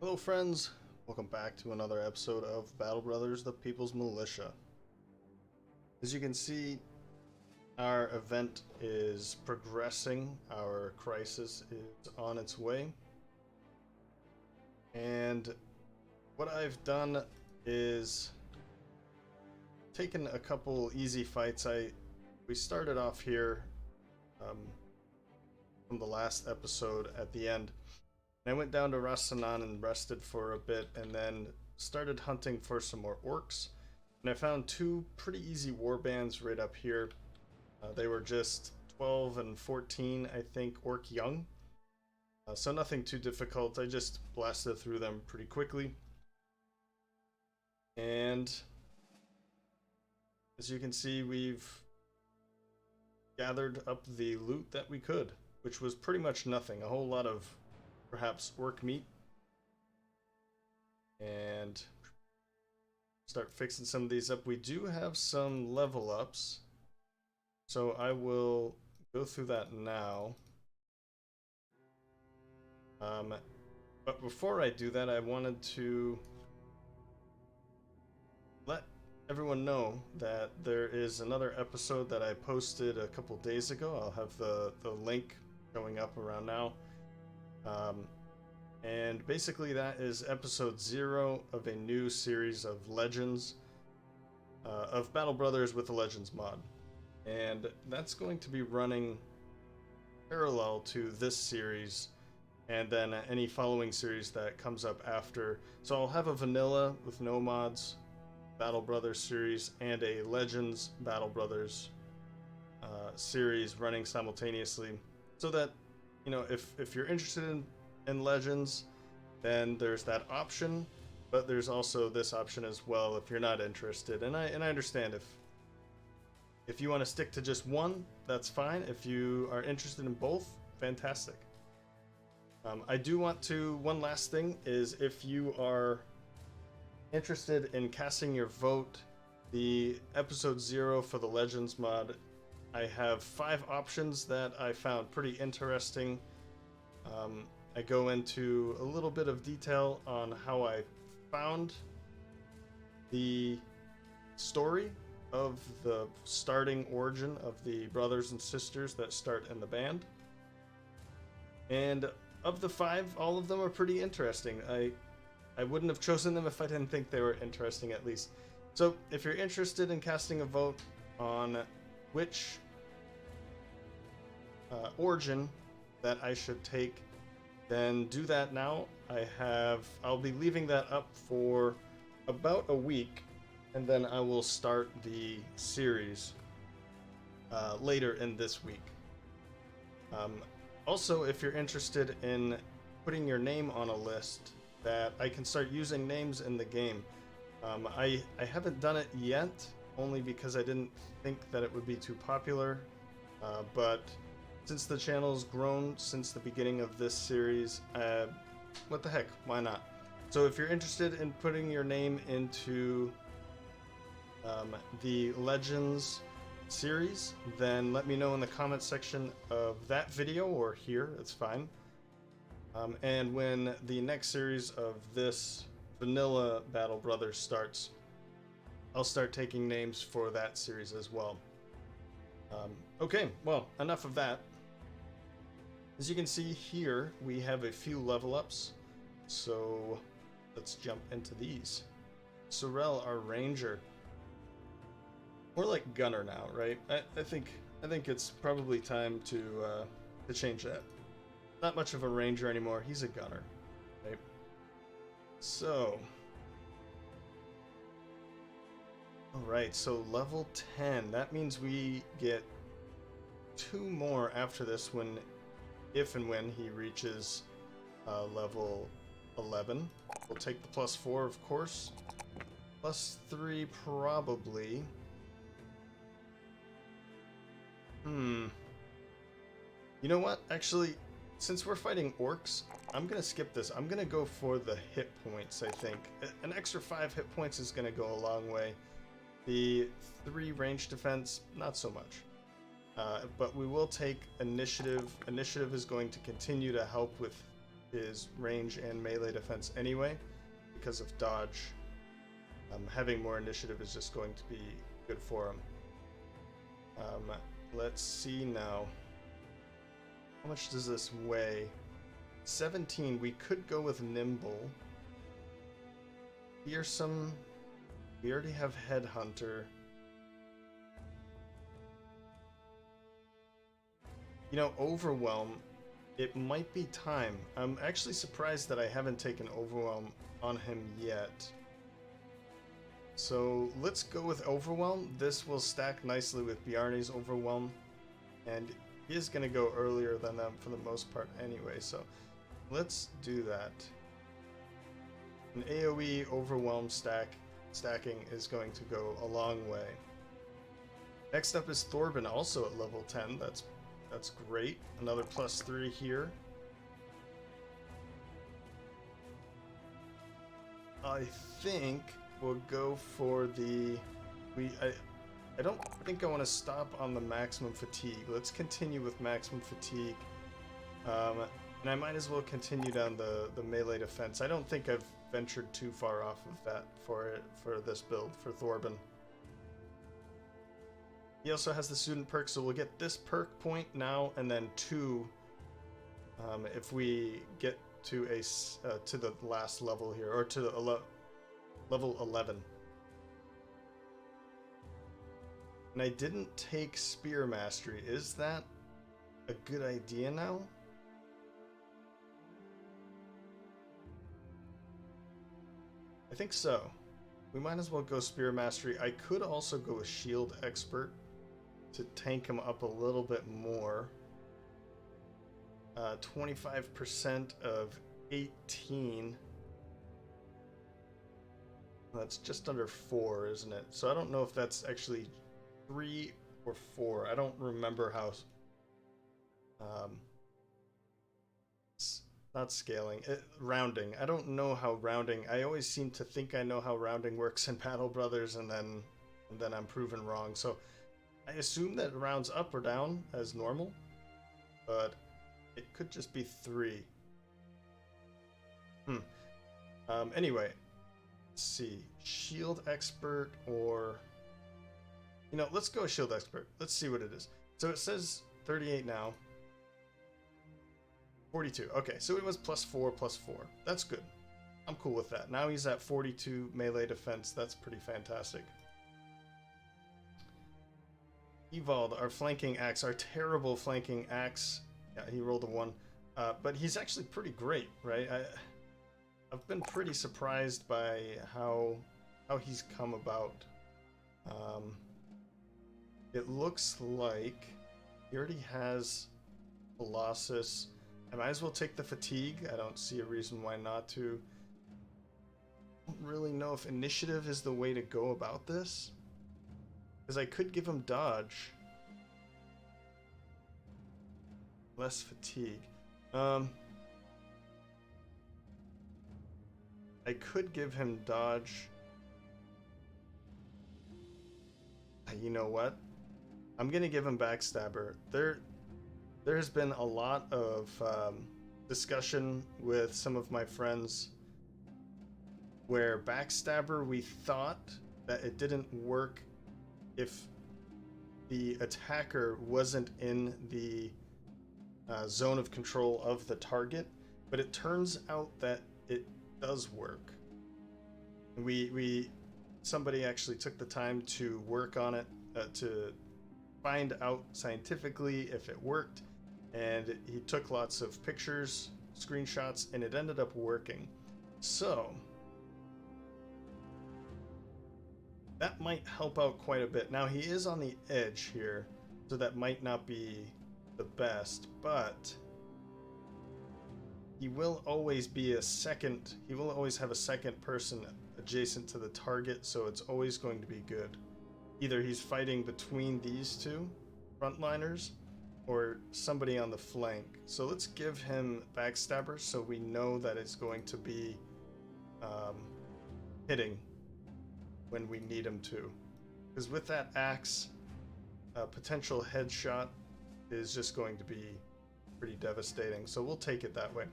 Hello friends, welcome back to another episode of Battle Brothers, the People's Militia. As you can see, our event is progressing, our crisis is on its way, and what I've done is taken a couple easy fights. We started off here from the last episode at the end. I went down to Rasanan and rested for a bit, and then started hunting for some more orcs. And I found two pretty easy warbands right up here. They were just 12 and 14, I think, orc young. So nothing too difficult. I just blasted through them pretty quickly. And as you can see, we've gathered up the loot that we could, which was pretty much nothing. A whole lot of perhaps orc meat, and start fixing some of these up. We do have some level ups, so I will go through that now. But before I do that, I wanted to let everyone know that there is another episode that I posted a couple days ago. I'll have the link going up around now. And basically that is episode 0 of a new series of Legends, of Battle Brothers with the Legends mod. And that's going to be running parallel to this series, and then any following series that comes up after. So I'll have a vanilla with no mods Battle Brothers series and a Legends Battle Brothers series running simultaneously, so that, you know, if you're interested in Legends, then there's that option, but there's also this option as well if you're not interested. And I understand if you want to stick to just one, that's fine. If you are interested in both, fantastic. I do want to, one last thing is, if you are interested in casting your vote, the episode 0 for the Legends mod, I have 5 options that I found pretty interesting. I go into a little bit of detail on how I found the story of the starting origin of the brothers and sisters that start in the band. And of the 5, all of them are pretty interesting. I wouldn't have chosen them if I didn't think they were interesting, at least. So if you're interested in casting a vote on which origin that I should take, then do that now. I'll be leaving that up for about a week, and then I will start the series later in this week. Also, if you're interested in putting your name on a list, that I can start using names in the game. I haven't done it yet, only because I didn't think that it would be too popular, but since the channel's grown since the beginning of this series, what the heck, why not? So if you're interested in putting your name into the Legends series, then let me know in the comment section of that video, or here, it's fine. And when the next series of this vanilla Battle Brothers starts, I'll start taking names for that series as well. Okay, well, enough of that. As you can see here, we have a few level ups, so let's jump into these. Sorrel, our ranger. More like gunner now, right? I think it's probably time to change that. Not much of a ranger anymore. He's a gunner, right? So, all right. So level 10. That means we get 2 more after this, if and when he reaches level 11. We'll take the +4, of course. +3 probably. You know what? Actually, since we're fighting orcs, I'm gonna skip this. I'm gonna go for the hit points, I think. An extra 5 hit points is gonna go a long way. The 3 range defense, not so much. But we will take initiative. Initiative is going to continue to help with his range and melee defense anyway, because of dodge. Having more initiative is just going to be good for him. Let's see now. How much does this weigh? 17. We could go with nimble. Fearsome. We already have headhunter. You know, overwhelm. It might be time. I'm actually surprised that I haven't taken overwhelm on him yet. So let's go with overwhelm. This will stack nicely with Bjarne's overwhelm, and he is going to go earlier than them for the most part anyway, so let's do that. An AoE overwhelm stacking is going to go a long way. Next up is Thorben, also at level 10. That's great. Another +3 here. I think we'll go for the... I don't think I want to stop on the maximum fatigue. Let's continue with maximum fatigue. And I might as well continue down the melee defense. I don't think I've ventured too far off of that for this build, for Thorben. He also has the student perk, so we'll get this perk point now, and then 2 if we get to the last level here, or to the level 11. And I didn't take Spear Mastery. Is that a good idea now? I think so. We might as well go Spear Mastery. I could also go with Shield Expert to tank him up a little bit more. 25% of 18. That's just under 4, isn't it? So I don't know if that's actually 3 or 4. I don't remember how. It's not scaling. Rounding. I don't know how rounding. I always seem to think I know how rounding works in Battle Brothers, and then I'm proven wrong. So I assume that it rounds up or down as normal, but it could just be 3. Anyway, let's see. Shield Expert, or... You know, let's go Shield Expert. Let's see what it is. So it says 38 now. 42. Okay, so it was +4, +4. That's good. I'm cool with that. Now he's at 42 melee defense. That's pretty fantastic. Evald, our flanking axe, our terrible flanking axe. Yeah, he rolled a 1. But he's actually pretty great, right? I've been pretty surprised by how he's come about. It looks like he already has Colossus. I might as well take the fatigue. I don't see a reason why not to. I don't really know if initiative is the way to go about this, because I could give him dodge. Less fatigue. I could give him dodge. You know what? I'm gonna give him Backstabber. There has been a lot of discussion with some of my friends where Backstabber, we thought that it didn't work if the attacker wasn't in the zone of control of the target, but it turns out that it does work. Somebody actually took the time to work on it to find out scientifically if it worked, and he took lots of pictures, screenshots, and it ended up working. So that might help out quite a bit. Now he is on the edge here, so that might not be the best, but he will always be he will always have a second person adjacent to the target, so it's always going to be good. Either he's fighting between these two frontliners or somebody on the flank. So let's give him Backstabber so we know that it's going to be hitting when we need him to. Because with that axe, a potential headshot is just going to be pretty devastating. So we'll take it that way.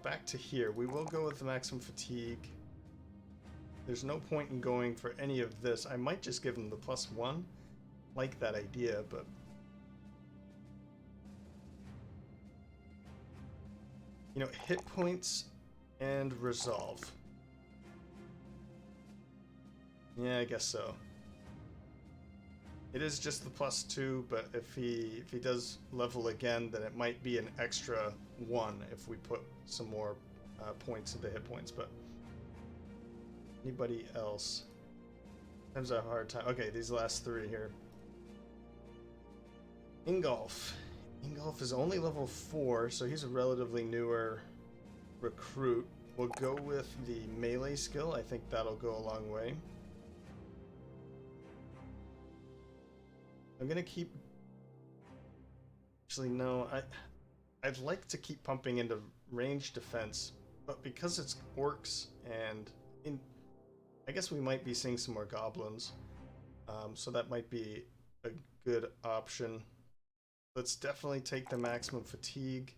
Back to here. We will go with the maximum fatigue. There's no point in going for any of this. I might just give him the +1. Like that idea, but... You know, hit points and resolve. Yeah, I guess so. It is just the +2, but if he does level again, then it might be an extra 1 if we put some more points into hit points. But anybody else? Sometimes I have a hard time. Okay, these last 3 here. Ingolf. Ingolf is only level 4, so he's a relatively newer recruit. We'll go with the melee skill. I think that'll go a long way. I'm gonna keep... Actually, no. I'd like to keep pumping into range defense, but because it's orcs and... I guess we might be seeing some more goblins. So that might be a good option. Let's definitely take the maximum fatigue.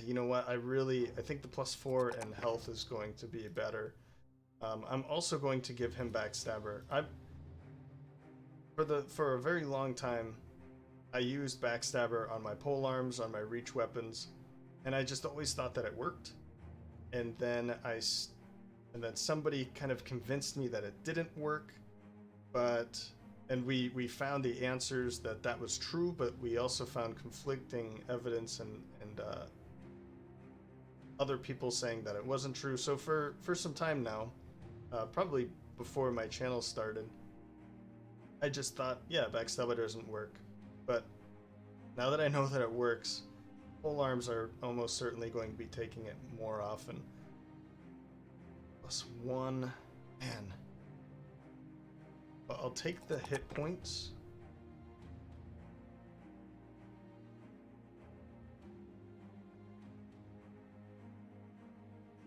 You know what? I think the +4 and health is going to be better. I'm also going to give him Backstabber. For a very long time, I used Backstabber on my polearms, on my reach weapons, and I just always thought that it worked. And then somebody kind of convinced me that it didn't work, and we found the answers that was true, but we also found conflicting evidence and other people saying that it wasn't true. So for some time now, probably before my channel started, I just thought, yeah, Backstabber doesn't work. But now that I know that it works, polearms are almost certainly going to be taking it more often. +1, man. But I'll take the hit points.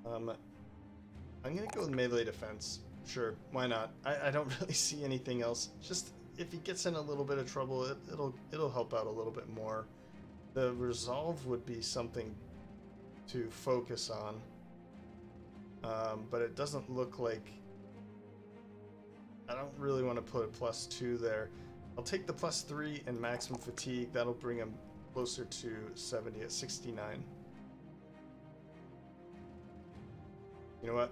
I'm gonna go with melee defense. Sure, why not? I don't really see anything else. Just if he gets in a little bit of trouble, it'll help out a little bit more. The resolve would be something to focus on, but it doesn't look like... I don't really want to put a +2 there. I'll take the +3 and maximum fatigue. That'll bring him closer to 70 at 69. You know what?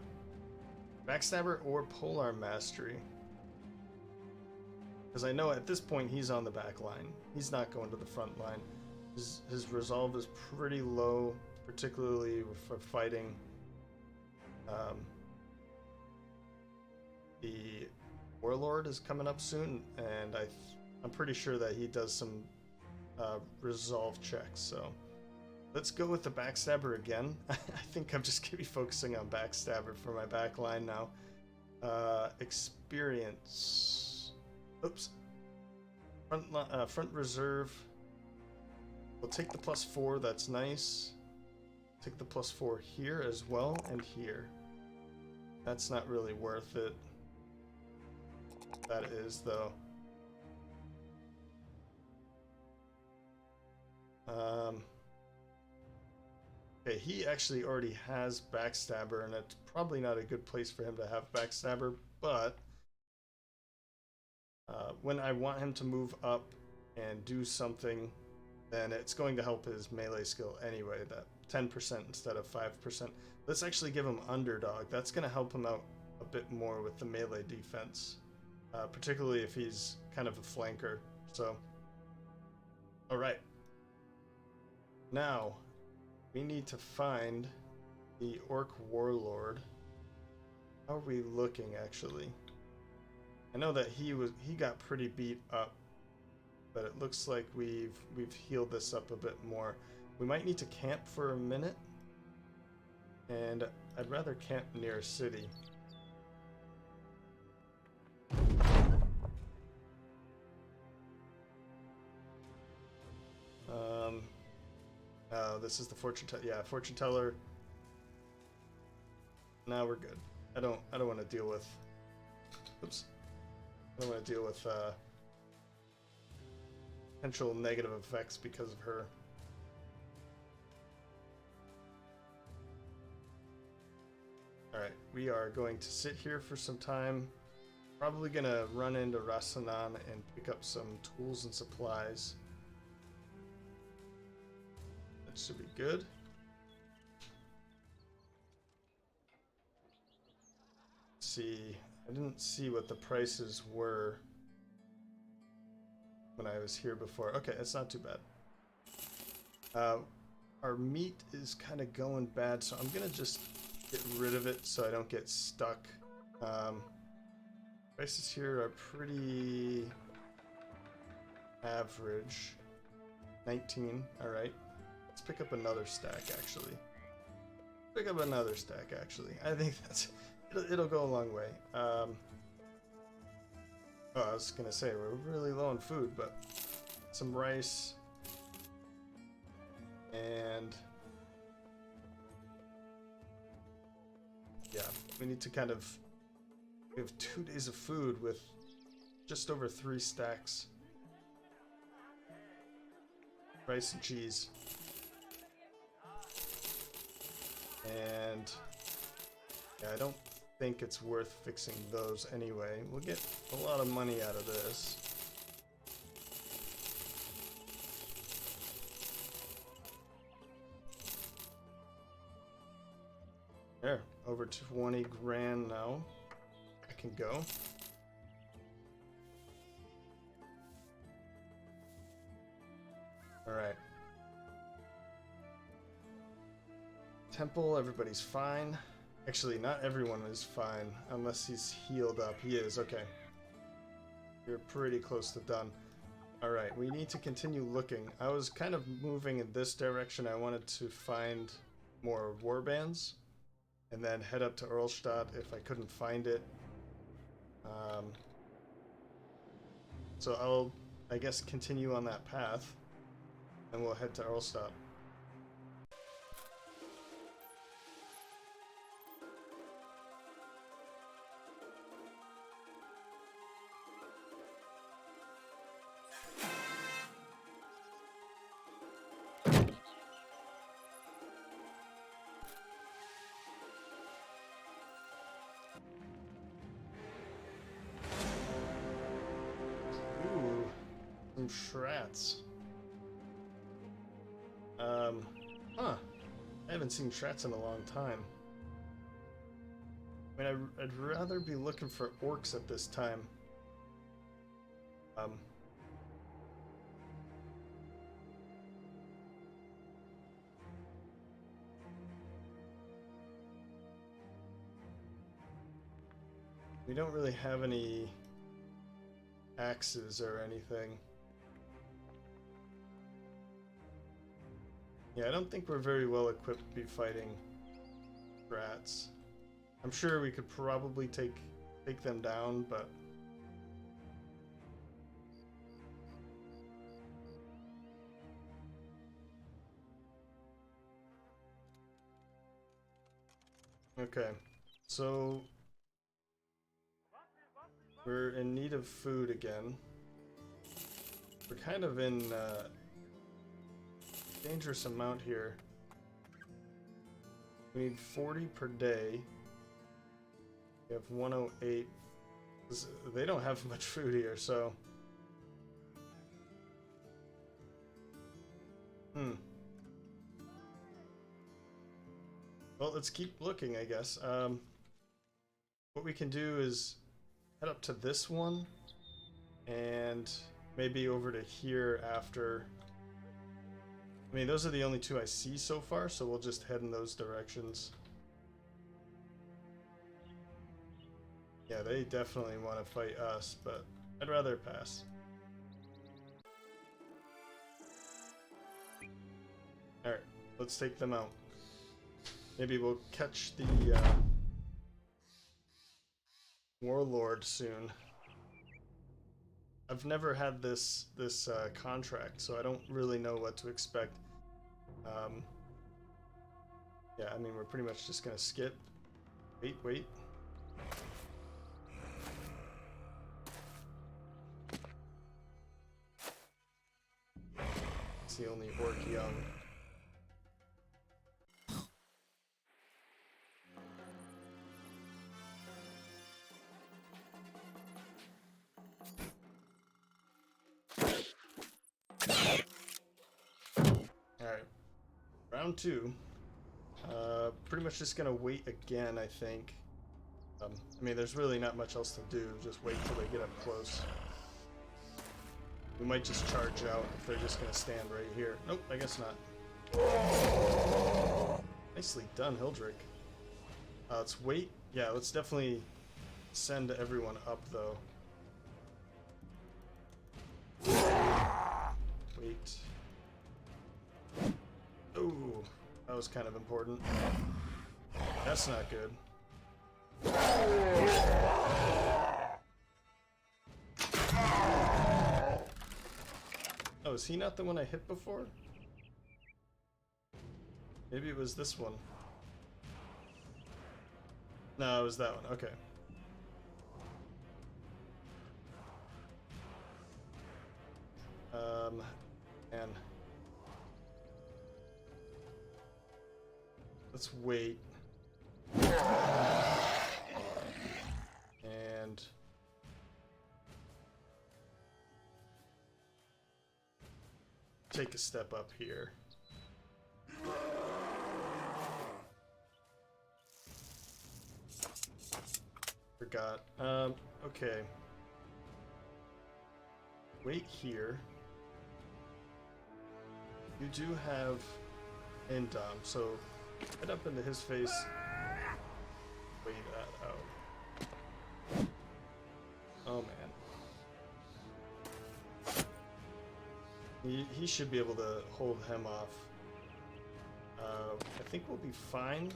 Backstabber or polearm mastery. Because I know at this point he's on the back line. He's not going to the front line. His resolve is pretty low, particularly for fighting. The Warlord is coming up soon, and I'm pretty sure that he does some resolve checks, so let's go with the Backstabber again. I think I'm just going to be focusing on Backstabber for my back line now. Experience. Oops. Front reserve. We'll take the +4, that's nice. Take the +4 here as well, and here. That's not really worth it. That is, though. Okay, he actually already has Backstabber, and it's probably not a good place for him to have Backstabber, but when I want him to move up and do something, then it's going to help his melee skill anyway, that 10% instead of 5%. Let's actually give him Underdog. That's going to help him out a bit more with the melee defense, particularly if he's kind of a flanker. So, alright. Now, we need to find the Orc Warlord. How are we looking, actually? I know that he got pretty beat up, but it looks like we've healed this up a bit more. We might need to camp for a minute, and I'd rather camp near a city. Oh, this is the fortune teller. Yeah, fortune teller. Now we're good. I don't want to deal with. Oops. I don't want to deal with potential negative effects because of her. Alright, we are going to sit here for some time. Probably gonna run into Rasanan and pick up some tools and supplies. That should be good. Let's see, I didn't see what the prices were when I was here before. Okay, it's not too bad. Our meat is kind of going bad, so I'm gonna just get rid of it so I don't get stuck. Prices here are pretty average. 19, alright. Let's pick up another stack, actually. Pick up another stack, actually. I think that's... It'll go a long way. Oh, I was gonna say, we're really low on food, but... Some rice... And... Yeah, we need to kind of... We have 2 days of food with just over 3 stacks. Rice and cheese. And yeah, I don't think it's worth fixing those anyway. We'll get a lot of money out of this. There, over 20 grand now. I can go. Alright. Temple, everybody's fine. Actually, not everyone is fine, unless he's healed up. He is, okay. You're pretty close to done. Alright, we need to continue looking. I was kind of moving in this direction. I wanted to find more warbands, and then head up to Earlstadt if I couldn't find it. So I'll, I guess, continue on that path, and we'll head to Earlstadt. Some Shrats. Huh. I haven't seen Shrats in a long time. I mean, I'd rather be looking for orcs at this time. We don't really have any axes or anything. Yeah, I don't think we're very well equipped to be fighting rats. I'm sure we could probably take them down, but okay. So we're in need of food again. We're kind of in dangerous amount here. We need 40 per day. We have 108. They don't have much food here, so... Well, let's keep looking, I guess. What we can do is head up to this one, and maybe over to here after... I mean, those are the only 2 I see so far, so we'll just head in those directions. Yeah, they definitely want to fight us, but I'd rather pass. Alright, let's take them out. Maybe we'll catch the Warlord soon. I've never had this contract, so I don't really know what to expect. Yeah, I mean, we're pretty much just gonna skip. Wait. It's the only orc young. Alright. Round 2. Pretty much just gonna wait again, I think. I mean, there's really not much else to do. Just wait till they get up close. We might just charge out if they're just gonna stand right here. Nope, I guess not. Nicely done, Hildrick. Let's wait. Yeah, let's definitely send everyone up, though. Wait. Ooh, that was kind of important. That's not good. Oh, is he not the one I hit before? Maybe it was this one. No, it was that one. Okay. And let's wait. And take a step up here. Forgot. Okay. Wait here. You do have Indom, so head up into his face. Wait that out. Oh man. He should be able to hold him off. I think we'll be fine.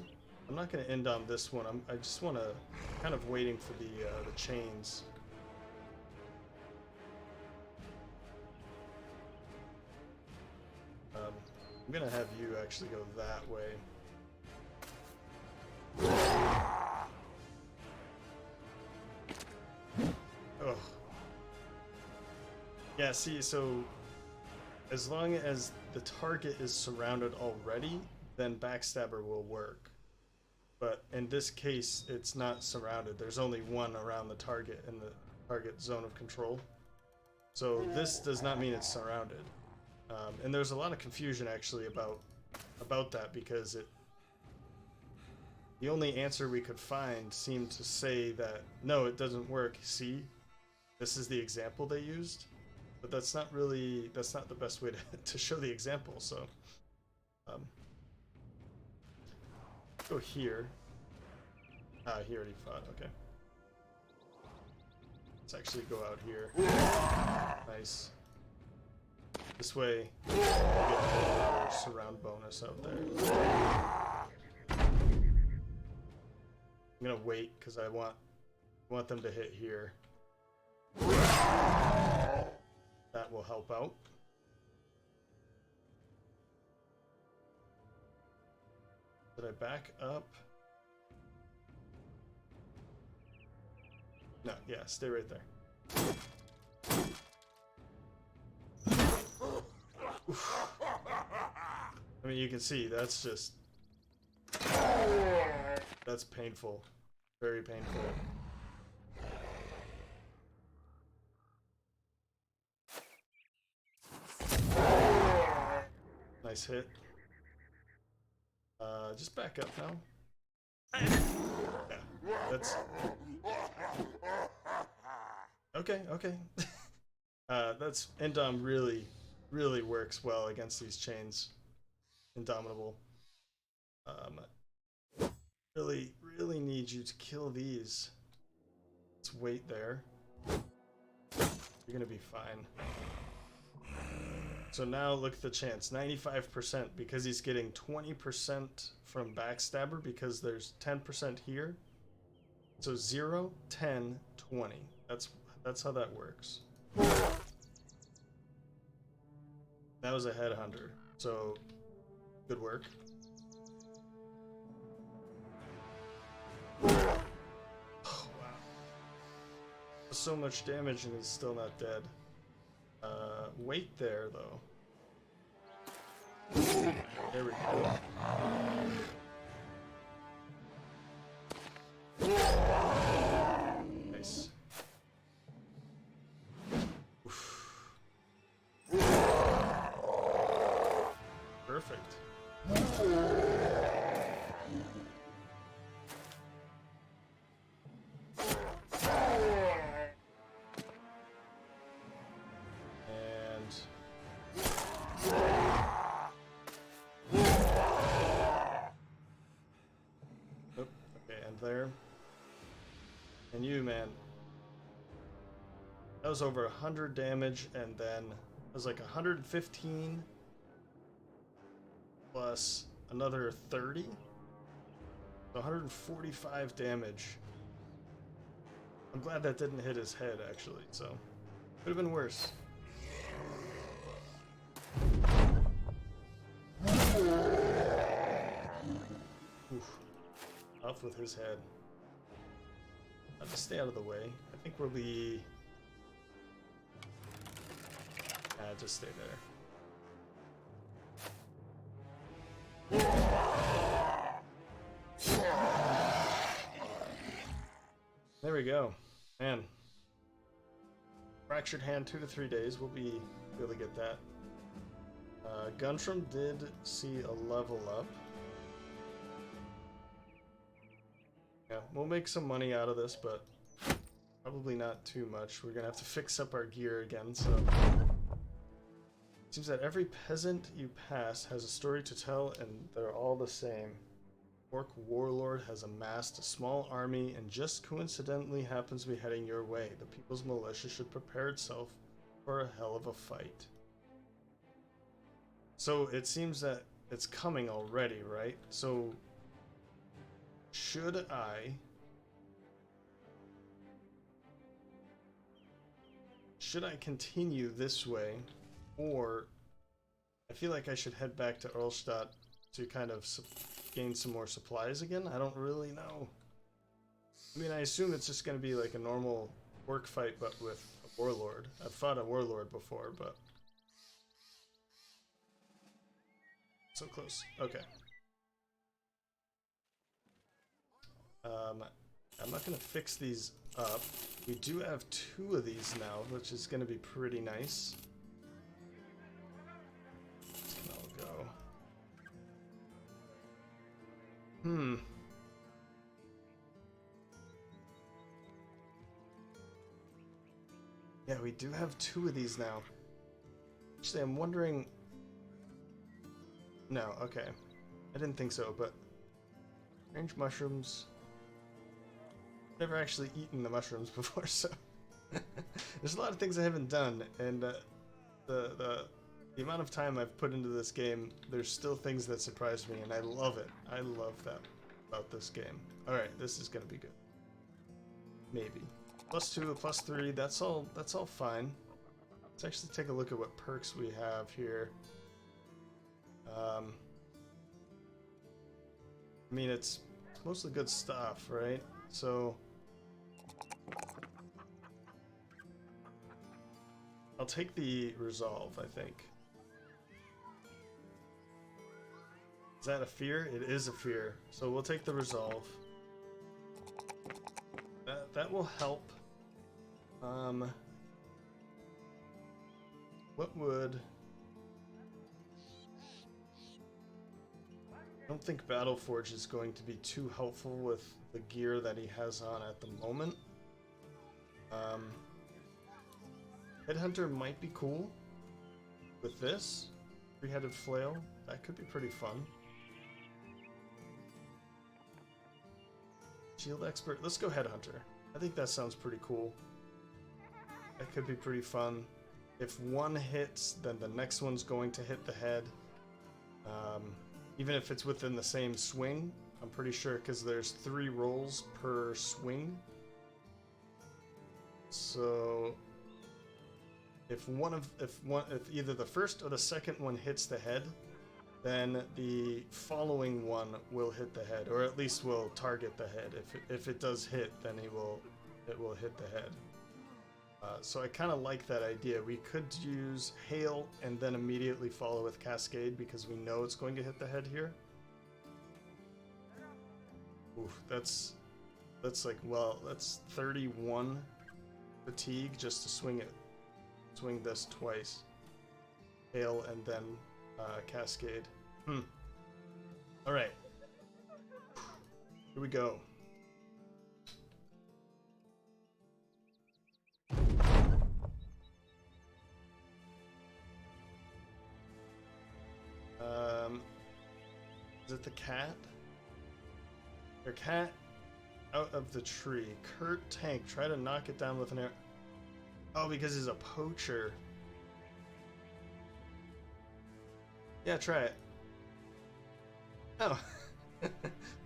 I'm not going to end on this one. I just want to kind of waiting for the chains. I'm going to have you actually go that way. Oh. Yeah, see, so as long as the target is surrounded already, then Backstabber will work. But in this case, it's not surrounded. There's only one around the target in the target zone of control. So this does not mean it's surrounded. And there's a lot of confusion actually about that, because the only answer we could find seemed to say that no, it doesn't work. See, this is the example they used, but that's not the best way to show the example. So go here. He already fought. Okay, let's actually go out here. Nice. This way, we'll get a surround bonus out there. I'm gonna wait because I want them to hit here. That will help out. Did I back up? No, yeah, stay right there. I mean, you can see that's painful. Very painful. Nice hit. Just back up now. Yeah, that's okay. That's Indom really works well against these chains. Indomitable. Really need you to kill these. Let's wait there. You're gonna be fine. So now look at the chance, 95%, because he's getting 20% from Backstabber because there's 10% here. So 0, 10, 20. That's how that works. That was a headhunter, so good work. Oh, wow. So much damage and he's still not dead. Wait there, though. There we go. Nice. Oof. Perfect. Perfect. There. And you, man. That was over 100 damage, and then it was like 115 plus another 30. So 145 damage. I'm glad that didn't hit his head, actually, so could have been worse. Oof. Off with his head. I'll just stay out of the way. I think we'll be... just stay there. There we go. Man. Fractured hand, 2 to 3 days. We'll be able to get that. Guntram did see a level up. Yeah, we'll make some money out of this, but probably not too much. We're gonna have to fix up our gear again, so... It seems that every peasant you pass has a story to tell, and they're all the same. Orc Warlord has amassed a small army and just coincidentally happens to be heading your way. The People's Militia should prepare itself for a hell of a fight. So it seems that it's coming already, right? So... Should I continue this way, or I feel like I should head back to Erlstadt to kind of gain some more supplies again? I don't really know. I mean, I assume it's just going to be like a normal orc fight, but with a warlord. I've fought a warlord before, but... So close. Okay. I'm not going to fix these up. We do have 2 of these now, which is going to be pretty nice. I'll go. Yeah, we do have 2 of these now. Actually, I'm wondering... No, okay. I didn't think so, but... Range mushrooms... Never actually eaten the mushrooms before, so... There's a lot of things I haven't done, and the amount of time I've put into this game, there's still things that surprise me, and I love it. I love that about this game. Alright, this is gonna be good. Maybe. +2, +3, that's all fine. Let's actually take a look at what perks we have here. I mean, it's mostly good stuff, right? So... I'll take the resolve, I think. Is that a fear? It is a fear. So we'll take the resolve. That will help. What would... I don't think Battleforge is going to be too helpful with the gear that he has on at the moment. Headhunter might be cool with this. 3-headed flail, that could be pretty fun. Shield expert, let's go Headhunter. I think that sounds pretty cool. That could be pretty fun. If one hits, then the next one's going to hit the head. Even if it's within the same swing, I'm pretty sure, because there's 3 rolls per swing. So if either the first or the second one hits the head, then the following one will hit the head, or at least will target the head. If it does hit, then it will hit the head. So I kind of like that idea. We could use Hail and then immediately follow with Cascade because we know it's going to hit the head here. Oof, that's like, well, that's 31 fatigue just to swing this twice. Hail and then Cascade. Alright. Here we go. Is it the cat? Your cat out of the tree. Kurt Tank, try to knock it down with an arrow. Oh, because he's a poacher. Yeah, try it. Oh.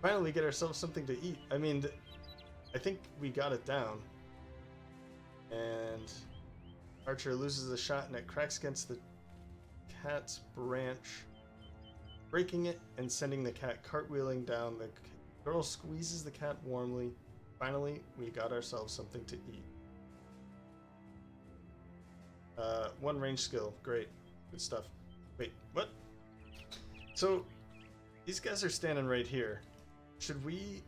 Finally get ourselves something to eat. I mean, I think we got it down. And Archer loses a shot and it cracks against the cat's branch, breaking it and sending the cat cartwheeling down. The girl squeezes the cat warmly. Finally, we got ourselves something to eat. 1 range skill. Great. Good stuff. Wait, what? So, these guys are standing right here. Should we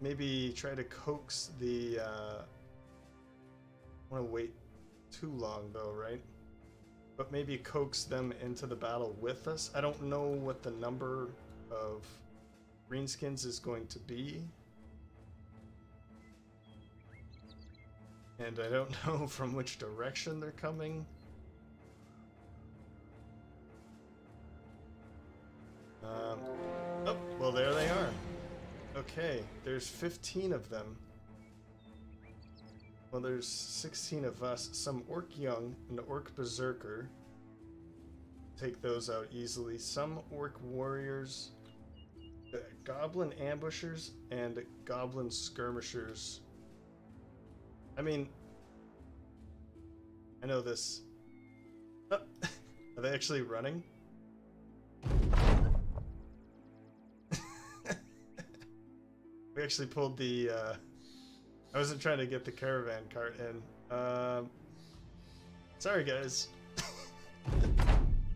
maybe try to coax the... I want to wait too long though, right? But maybe coax them into the battle with us. I don't know what the number of greenskins is going to be. And I don't know from which direction they're coming. Oh, well there they are. Okay, there's 15 of them. Well, there's 16 of us. Some orc young, an orc berserker. Take those out easily. Some orc warriors, goblin ambushers, and goblin skirmishers. I mean, I know this. Oh, are they actually running? We actually pulled the, I wasn't trying to get the caravan cart in. Sorry guys.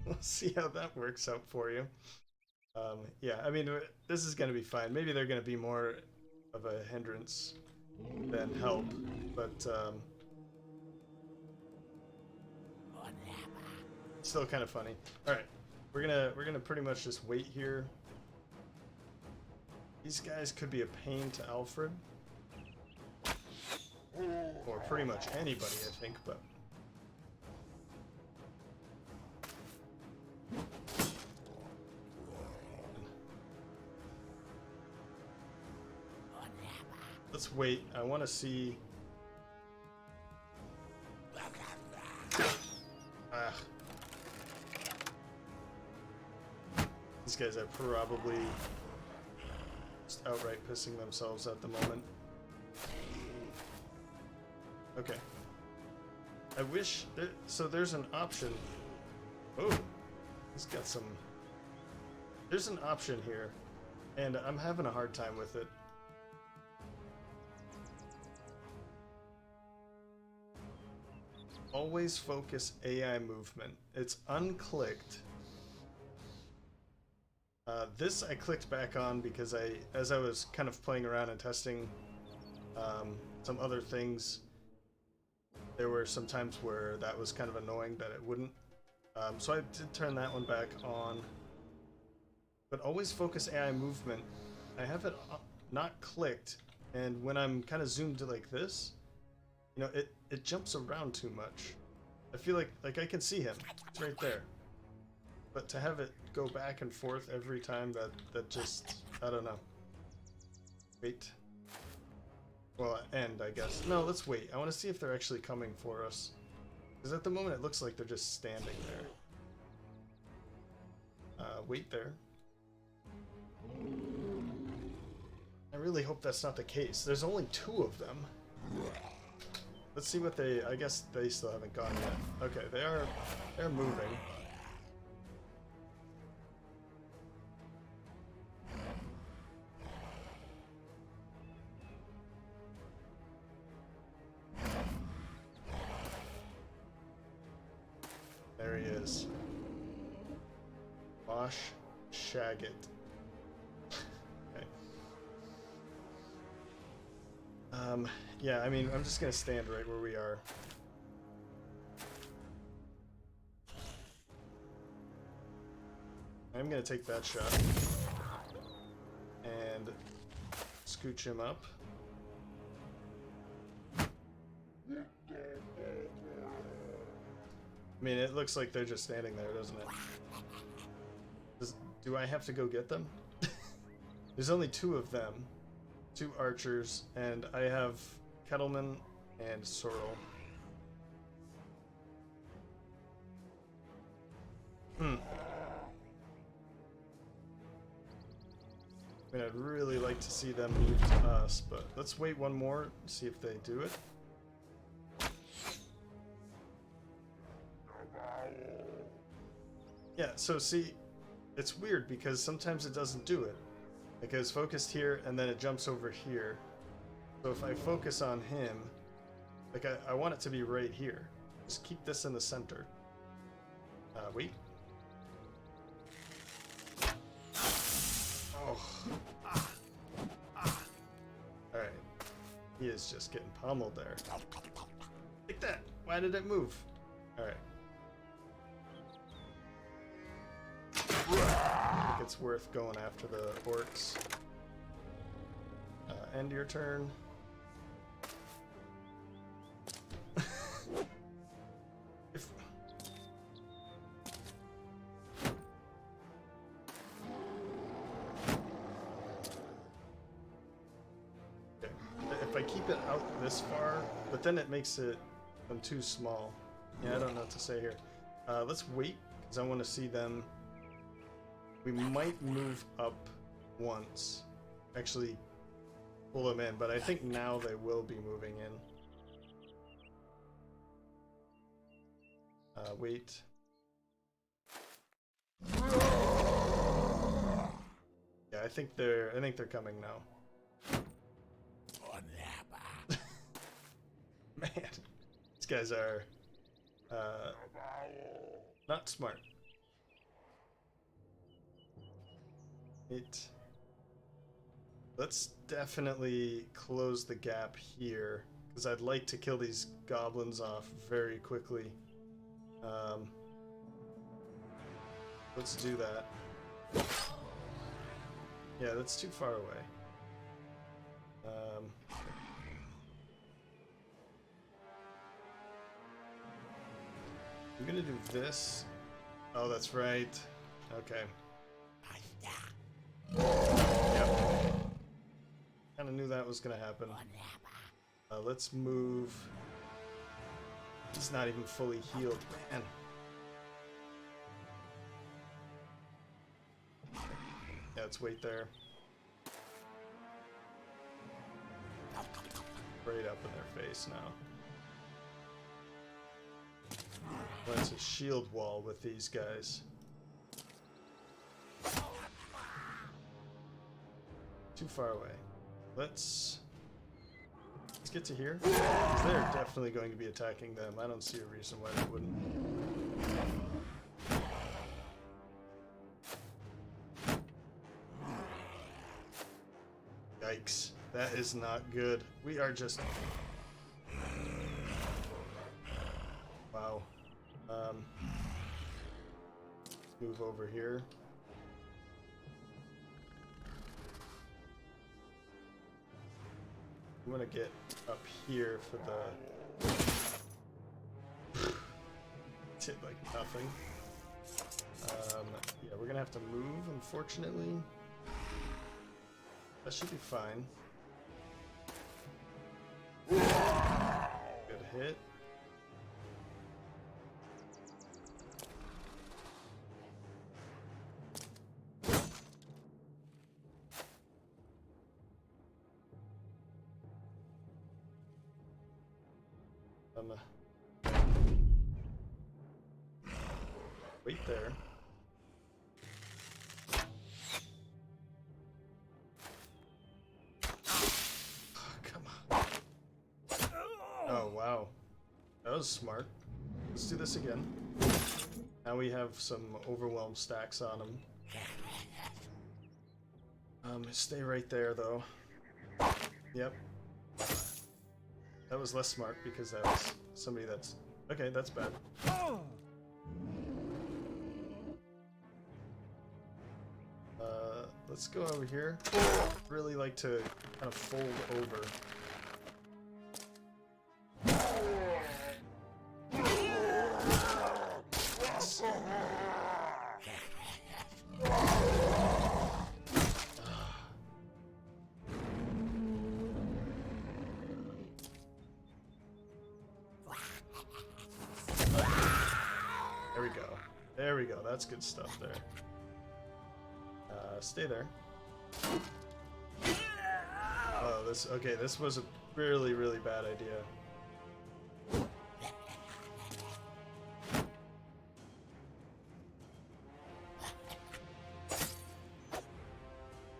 We'll see how that works out for you. Yeah, I mean, this is gonna be fine. Maybe they're gonna be more of a hindrance than help, but still kind of funny. All right, we're gonna pretty much just wait here. These guys could be a pain to Alfred, or pretty much anybody, I think. But let's wait. I want to see. These guys are probably just outright pissing themselves at the moment. Okay. I wish so there's an option. Oh, he's got some. There's an option here, and I'm having a hard time with it. Always focus AI movement. It's unclicked. This I clicked back on because as I was kind of playing around and testing some other things, there were some times where that was kind of annoying that it wouldn't. So I did turn that one back on. But always focus AI movement. I have it not clicked, and when I'm kind of zoomed to like this, you know, it jumps around too much. I feel like I can see him. It's right there. But to have it go back and forth every time, that just, I don't know. Wait. Well, end, I guess. No, let's wait. I want to see if they're actually coming for us. Because at the moment it looks like they're just standing there. Wait there. I really hope that's not the case. There's only 2 of them. Let's see what they... I guess they still haven't gone yet. Okay, they're moving. There he is. Bosh Shagget. Okay. Yeah, I mean, I'm just gonna stand right where we are. I'm gonna take that shot and scooch him up. I mean, it looks like they're just standing there, doesn't it? Do I have to go get them? There's only 2 of them. 2 archers, and I have Kettleman and Sorrel. I mean, I'd really like to see them move to us, but let's wait one more, see if they do it. Yeah, so see, it's weird because sometimes it doesn't do it. Like, it's focused here, and then it jumps over here. So if I focus on him, like, I want it to be right here. Just keep this in the center. Wait. Oh. Alright. He is just getting pummeled there. Like that! Why did it move? Alright. I think it's worth going after the orcs. End your turn. If... Okay. If I keep it out this far, but then it makes it them too small. Yeah, I don't know what to say here. Let's wait, because I want to see them. We might move up once. Actually, pull them in, but I think now they will be moving in. Wait. Yeah, I think they're coming now. Man, these guys are not smart. Let's definitely close the gap here, because I'd like to kill these goblins off very quickly. Let's do that. Yeah, that's too far away. I'm gonna do this. Oh, that's right. Okay. Yep. Kinda knew that was gonna happen. Let's move. He's not even fully healed, man. Yeah, let's wait there. Right up in their face now. Let's a shield wall with these guys. Too far away. Let's get to here. They're definitely going to be attacking them. I don't see a reason why they wouldn't. Yikes. That is not good. We are just... Wow. Move over here. I'm gonna get up here for the... Did like nothing. Yeah, we're gonna have to move, unfortunately. That should be fine. Good hit. Wait there. Oh, come on. Oh, wow. That was smart. Let's do this again. Now we have some overwhelm stacks on them. Stay right there, though. Yep. That was less smart because that was somebody that's... Okay, that's bad. let's go over here. Really like to kind of fold over. Yes. There we go. There we go. That's good stuff there. Stay there. Oh, okay, this was a really, really bad idea.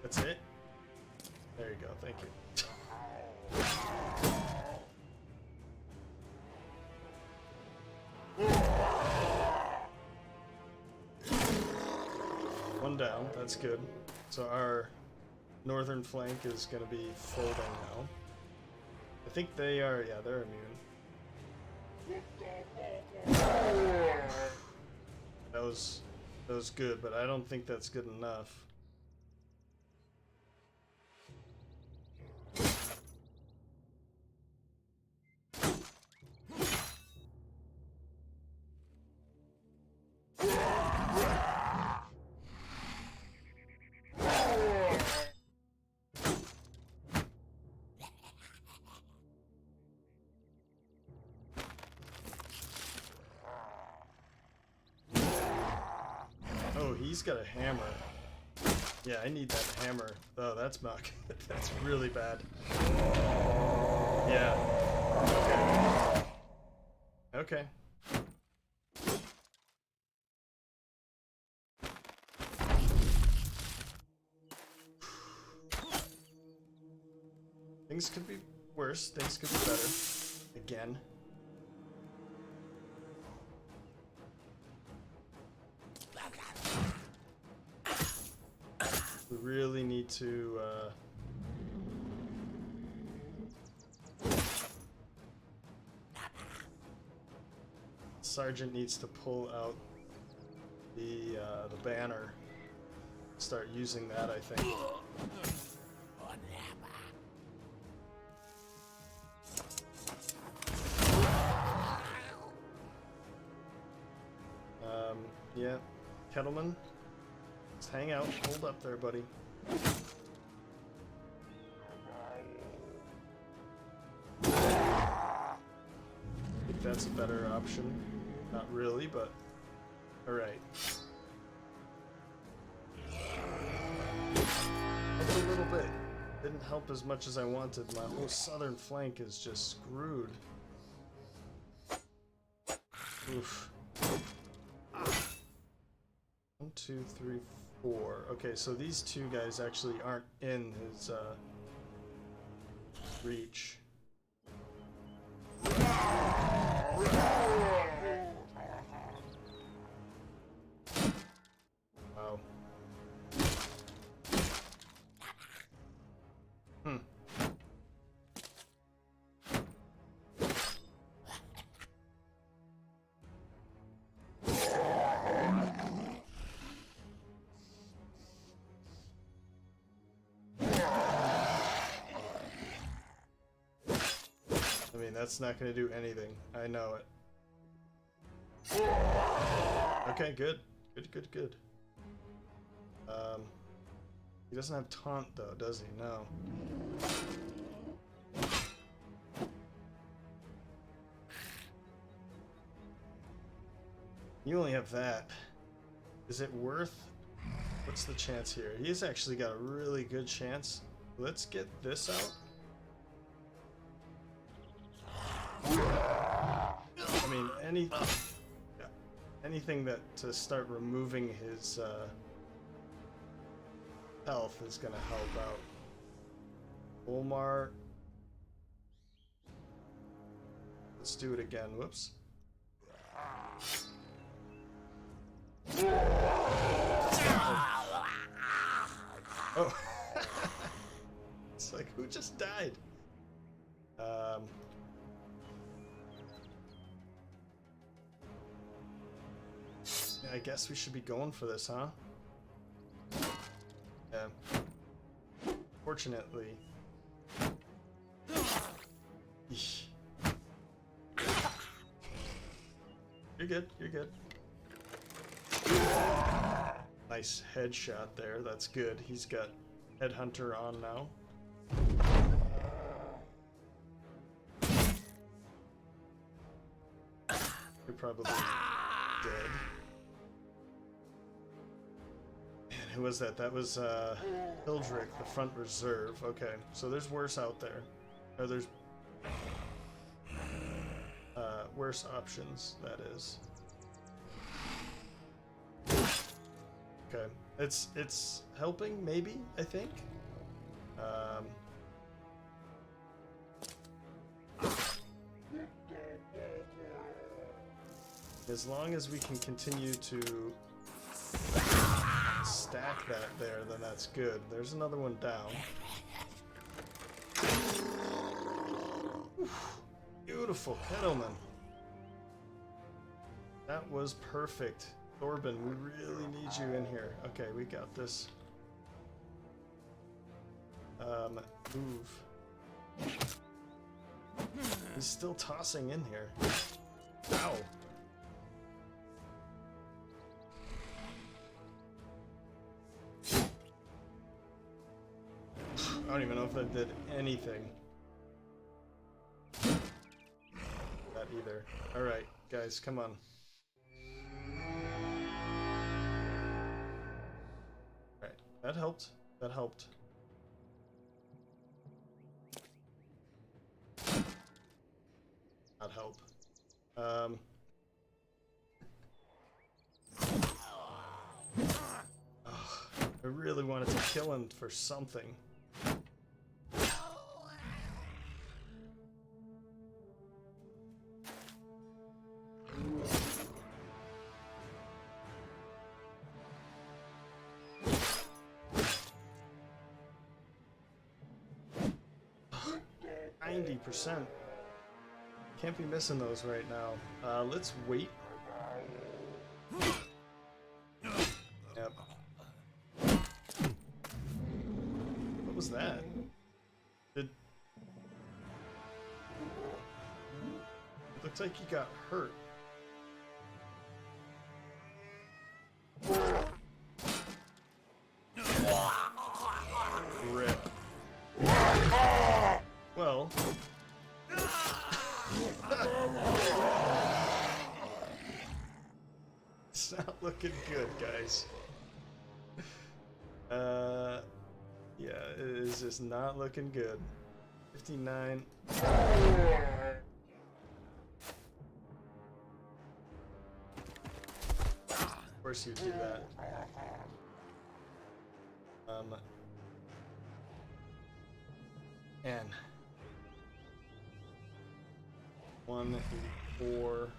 That's it? There you go, thank you. One down, that's good. So our northern flank is going to be folding now. I think they are, yeah, they're immune. That was good, but I don't think that's good enough. He's got a hammer. Yeah, I need that hammer. Oh, that's muck. That's really bad. Yeah. Okay. Okay. Things could be worse. Things could be better. Again. We really need to, Sergeant needs to pull out the banner. Start using that, I think. Yeah. Kettleman. Just hang out. Hold up there, buddy. I think that's a better option. Not really, but alright. Helped a little bit. Didn't help as much as I wanted. My whole southern flank is just screwed. Oof. 1, 2, 3, 4. Okay, so these two guys actually aren't in his reach. Wow. I mean, that's not going to do anything. I know it. Okay, good. Good. He doesn't have taunt, though, does he? No. You only have that. Is it worth... What's the chance here? He's actually got a really good chance. Let's get this out. I mean, anything that to start removing his health is gonna help out. Olmar. Let's do it again. Whoops. Oh. It's like, who just died? I guess we should be going for this, huh? Yeah. Yeah. Fortunately. Eesh. You're good, you're good. Nice headshot there, that's good. He's got Headhunter on now. You're probably dead. And who was that? That was Hildrick, the front reserve. Okay, so there's worse out there. Or there's worse options, that is. Okay, it's helping, maybe, I think. As long as we can continue to stack that there, then that's good. There's another one down. Oof, beautiful, Kettleman. That was perfect. Thorben, we really need you in here. Okay, we got this. Move. He's still tossing in here. Ow. I don't even know if that did anything. That either. Alright, guys, come on. Alright, that helped. That helped. Not help. I really wanted to kill him for something. %. Can't be missing those right now. Let's wait. Yep. What was that? It looks like he got hurt. Rip. Well. It's not looking good, guys. Yeah, it is just not looking good. 59. Of course you do that. And 184.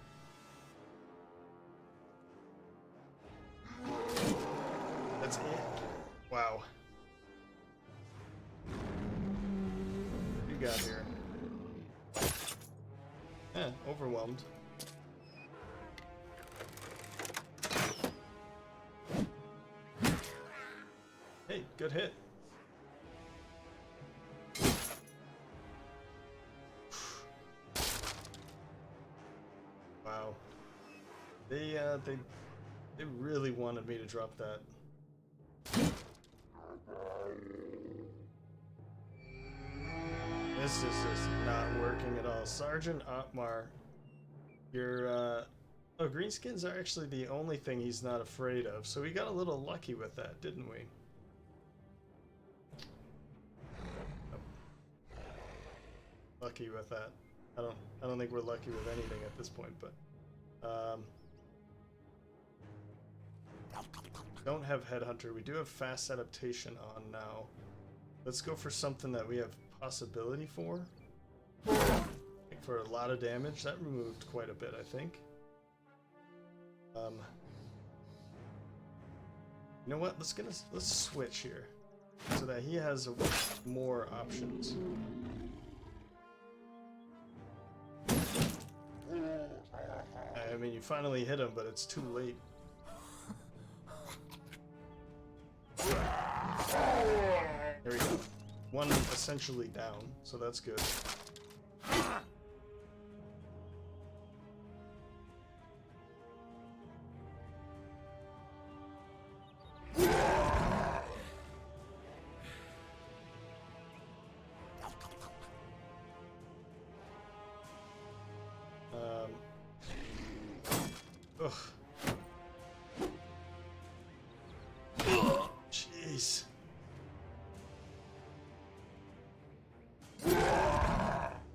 That's it. Wow. What do you got here? Overwhelmed. Hey, good hit. Wow. They really wanted me to drop that. This is just not working at all. Sergeant Otmar, your oh, greenskins are actually the only thing he's not afraid of, so we got a little lucky with that, didn't we? Oh. Lucky with that. I don't think we're lucky with anything at this point, but don't have Headhunter. We do have fast adaptation on now. Let's go for something that we have possibility for. For a lot of damage. That removed quite a bit, I think. You know what? Let's switch here so that he has more options. I mean, you finally hit him, but it's too late. There we go. One essentially down, so that's good. Ugh. Jeez.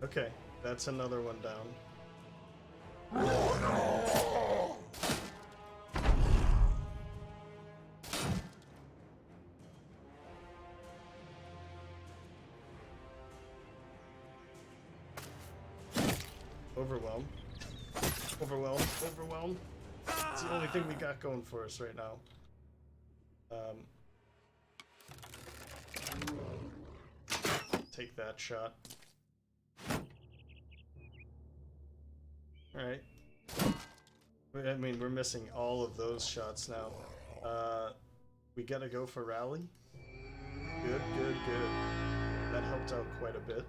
Okay, that's another one down. Overwhelm. Overwhelm. Overwhelm. It's the only thing we got going for us right now. Take that shot. Alright. I mean, we're missing all of those shots now. We gotta go for rally. Good, good, good. That helped out quite a bit.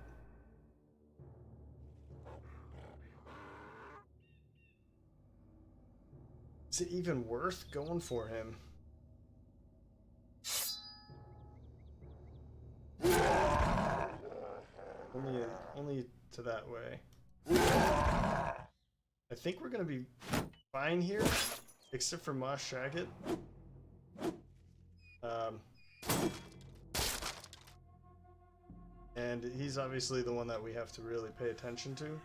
Is it even worth going for him? Only to that way. I think we're gonna be fine here, except for Moss Shagget. And he's obviously the one that we have to really pay attention to.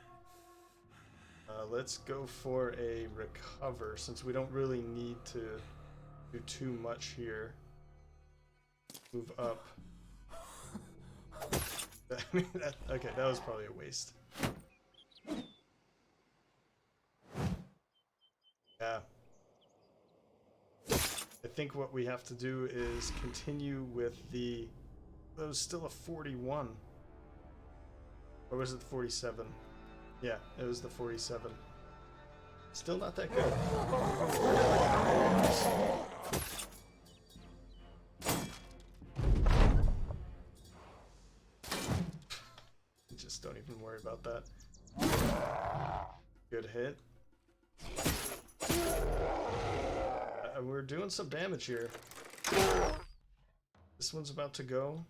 Let's go for a recover, since we don't really need to do too much here. Move up. I mean, okay, that was probably a waste. Yeah. I think what we have to do is continue with the... That was still a 41. Or was it the 47? Yeah, it was the 47. Still not that good. Just don't even worry about that. Good hit. We're doing some damage here. This one's about to go.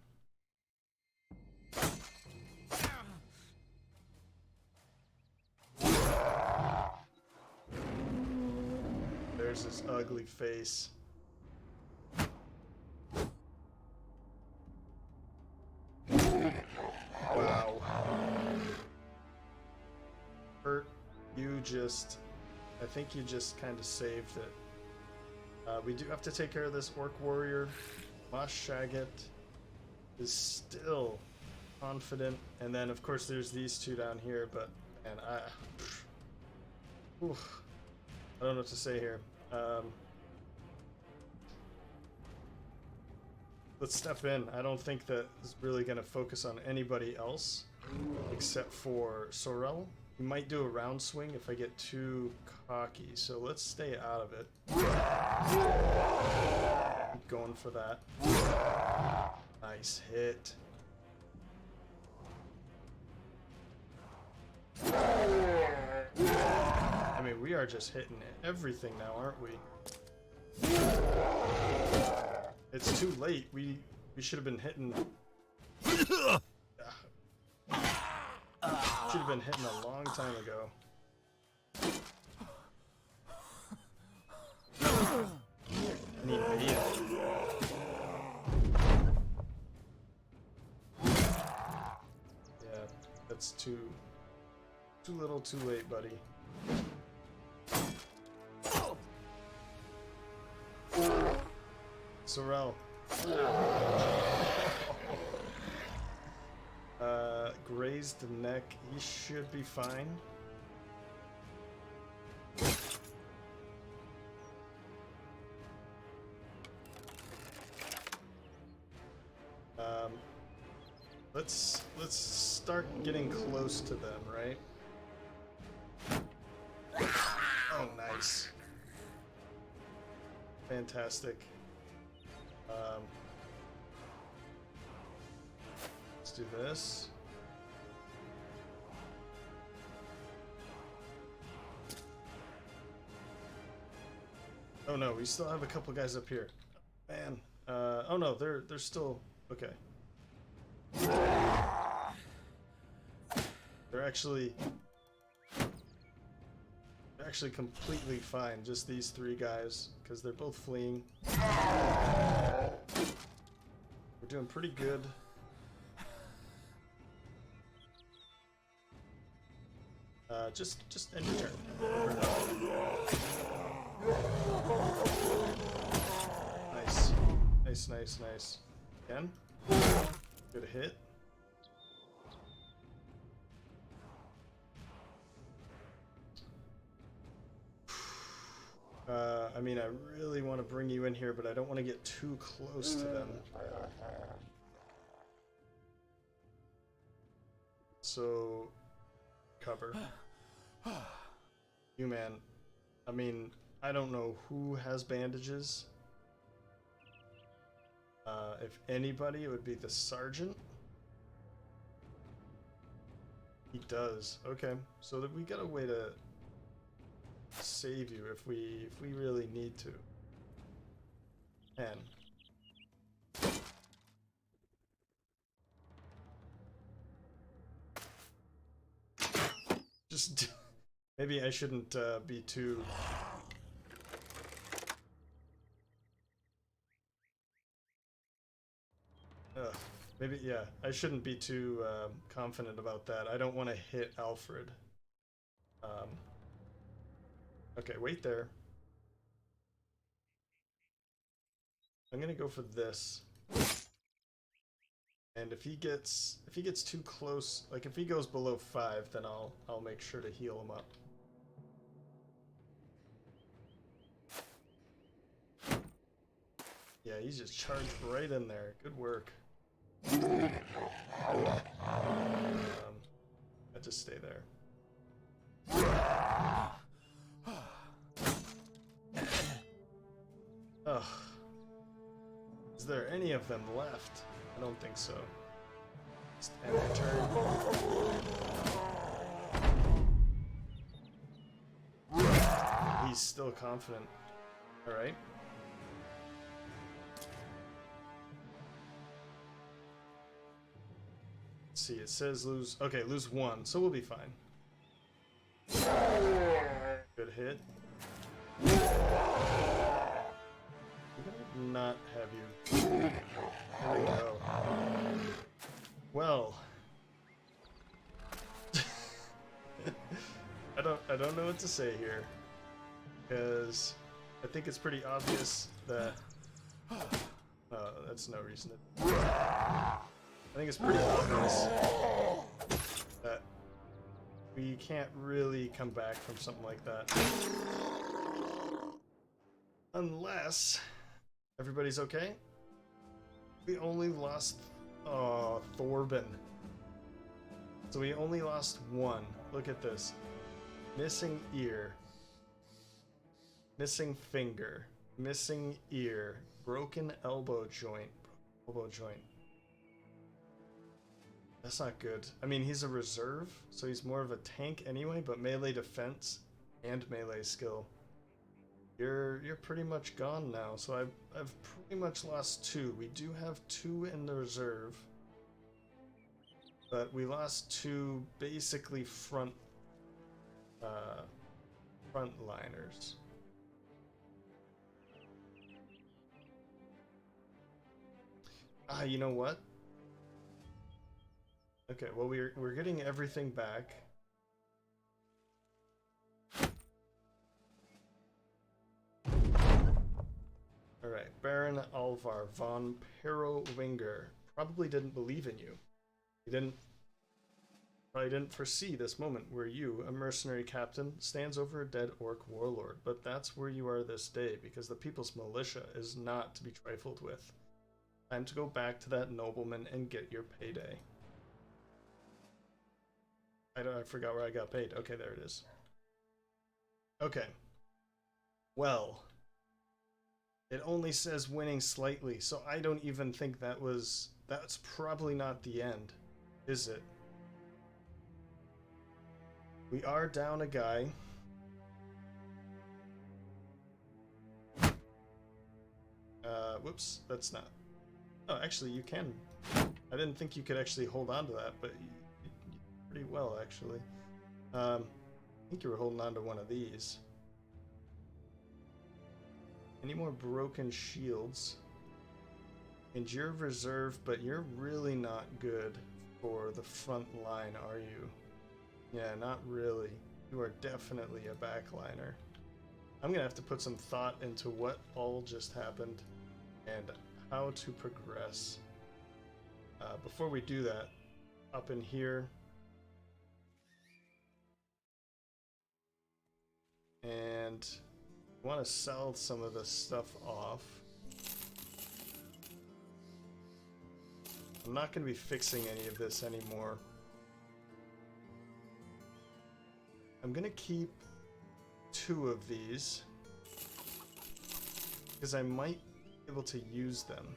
There's his ugly face. Wow. Hurt, you just... I think you just kind of saved it. We do have to take care of this Orc Warrior. Moss Shagget is still confident. And then, of course, there's these two down here, but... And I don't know what to say here. Let's step in. I don't think that is really going to focus on anybody else except for Sorel. He might do a round swing if I get too cocky, so let's stay out of it. Keep going for that. Nice hit. I mean, we are just hitting everything now, aren't we? It's too late. We should have been hitting... Should have been hitting a long time ago. I need bait. Yeah, that's too little too late, buddy. Sorel. Grazed neck. He should be fine. Let's start getting close to them, right? Oh, nice. do this. Oh no, we still have a couple guys up here. Man. Oh no, they're still okay. They're actually completely fine, just these three guys, because they're both fleeing. We're doing pretty good. Just end your turn. Nice. Nice, nice, nice. Again. Good hit. I mean, I really want to bring you in here, but I don't want to get too close to them. So, cover. You, man. I mean, I don't know who has bandages. If anybody, it would be the sergeant. He does. Okay, so that we got a way to save you if we really need to. And just maybe I shouldn't be too. Maybe, yeah, I shouldn't be too confident about that. I don't want to hit Alfred. Okay, wait there. I'm gonna go for this. And if he gets too close, like if he goes below 5, then I'll make sure to heal him up. Yeah, he's just charged right in there. Good work. I just stay there. Ugh. Is there any of them left? I don't think so. Just end your turn. He's still confident. Alright. Let's see, it says lose. Okay, lose 1, so we'll be fine. Good hit. Not have you. There we go. Well, I don't know what to say here, because I think it's pretty obvious that that's no reason to. I think it's pretty obvious that we can't really come back from something like that unless everybody's okay. We only lost Thorben. So we only lost 1. Look at this. Missing ear. Missing finger. Missing ear. Broken elbow joint. Elbow joint. That's not good. I mean, he's a reserve, so he's more of a tank anyway, but melee defense and melee skill. You're pretty much gone now, so I've pretty much lost 2. We do have 2 in the reserve, but we lost 2 basically frontliners. You know what? Okay, well we're getting everything back. Alright, Baron Alvar von Perrowinger probably didn't believe in you. He probably didn't foresee this moment where you, a mercenary captain, stands over a dead orc warlord. But that's where you are this day, because the People's Militia is not to be trifled with. Time to go back to that nobleman and get your payday. I forgot where I got paid. Okay, there it is. Okay. Well, it only says winning slightly, so I don't even think that's probably not the end. is it? We are down a guy. Whoops, that's not. Oh, actually, you can. I didn't think you could actually hold on to that, but you pretty well, actually. I think you were holding on to one of these. Any more broken shields? And you're reserve, but you're really not good for the front line, are you? Yeah, not really. You are definitely a backliner. I'm gonna have to put some thought into what all just happened and how to progress. Before we do that, up in here, and I want to sell some of this stuff off. I'm not going to be fixing any of this anymore. I'm going to keep 2 of these because I might be able to use them.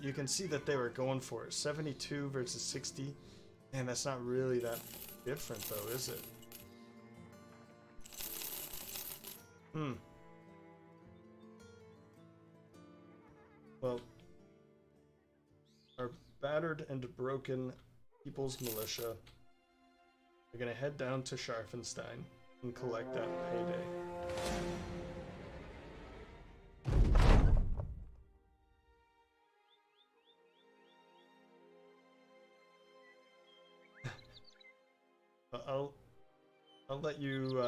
You can see that they were going for it. 72 versus 60. Man, that's not really that different though, is it? Well, our battered and broken People's Militia are gonna head down to Scharfenstein and collect that payday. I'll let you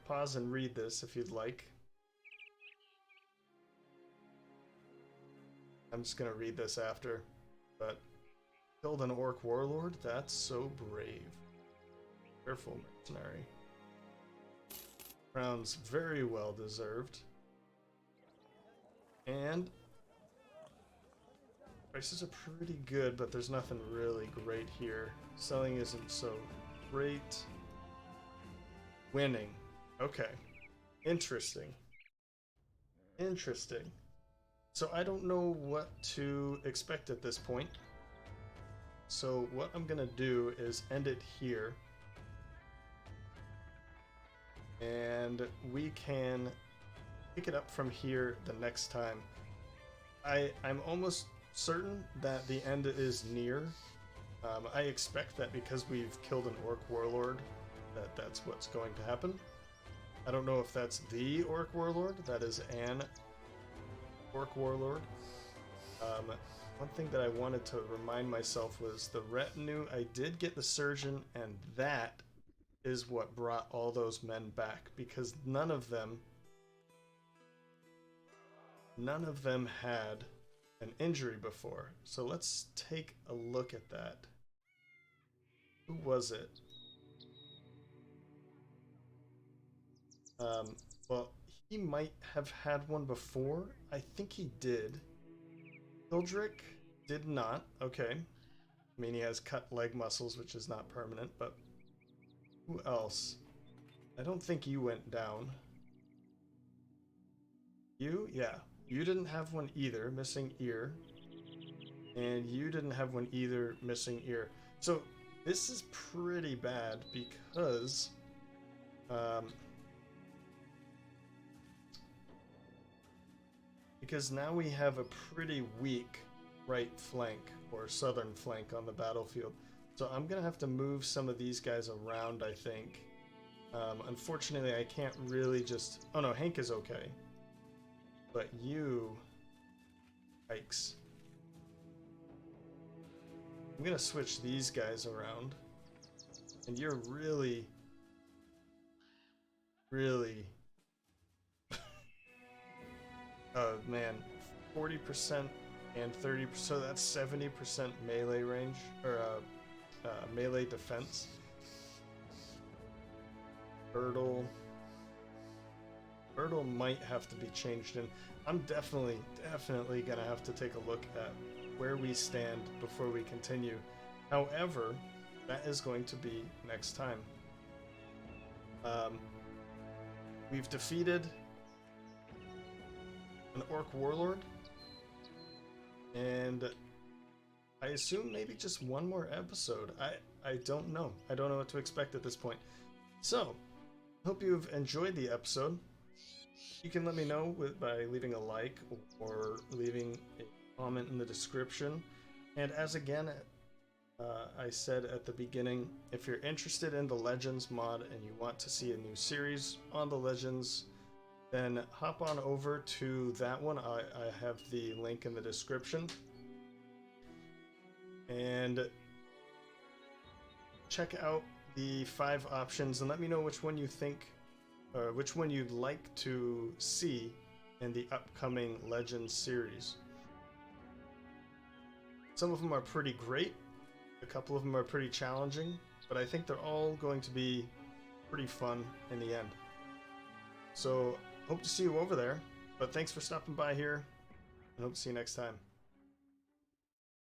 pause and read this if you'd like. I'm just gonna read this after, but killed an orc warlord? That's so brave. Careful, mercenary. Crown's very well deserved. And prices are pretty good, but there's nothing really great here. Selling isn't so great. Winning. Okay. Interesting. Interesting. So I don't know what to expect at this point. So what I'm gonna do is end it here. And we can pick it up from here the next time. I'm almost certain that the end is near. I expect that because we've killed an orc warlord, that's what's going to happen. I don't know if that's the orc warlord. That is an orc warlord. One thing that I wanted to remind myself was the retinue. I did get the surgeon, and that is what brought all those men back, because none of them had an injury before. So let's take a look at that. Who was it? Well, he might have had one before. I think he did. Hildrick did not. Okay. I mean, he has cut leg muscles, which is not permanent, but who else? I don't think you went down. You? Yeah. You didn't have one either, missing ear. And you didn't have one either, missing ear. So this is pretty bad because now we have a pretty weak right flank or southern flank on the battlefield. So I'm gonna have to move some of these guys around, I think. Unfortunately, I can't really just... Oh no, Hank is okay. But you... Yikes. I'm gonna switch these guys around. And you're really... Really... Oh man, 40% and 30%, so that's 70% melee range, or melee defense. Birdle might have to be changed in. I'm definitely gonna have to take a look at where we stand before we continue. However, that is going to be next time. We've defeated an orc warlord, and I assume maybe just one more episode. I don't know. I don't know what to expect at this point. So, hope you've enjoyed the episode. You can let me know by leaving a like or leaving a comment in the description. And as again, I said at the beginning, if you're interested in the Legends mod and you want to see a new series on the Legends, then hop on over to that one. I have the link in the description. And check out the 5 options and let me know which one you think, or which one you'd like to see in the upcoming Legends series. Some of them are pretty great, a couple of them are pretty challenging, but I think they're all going to be pretty fun in the end. So, hope to see you over there, but thanks for stopping by here, and hope to see you next time.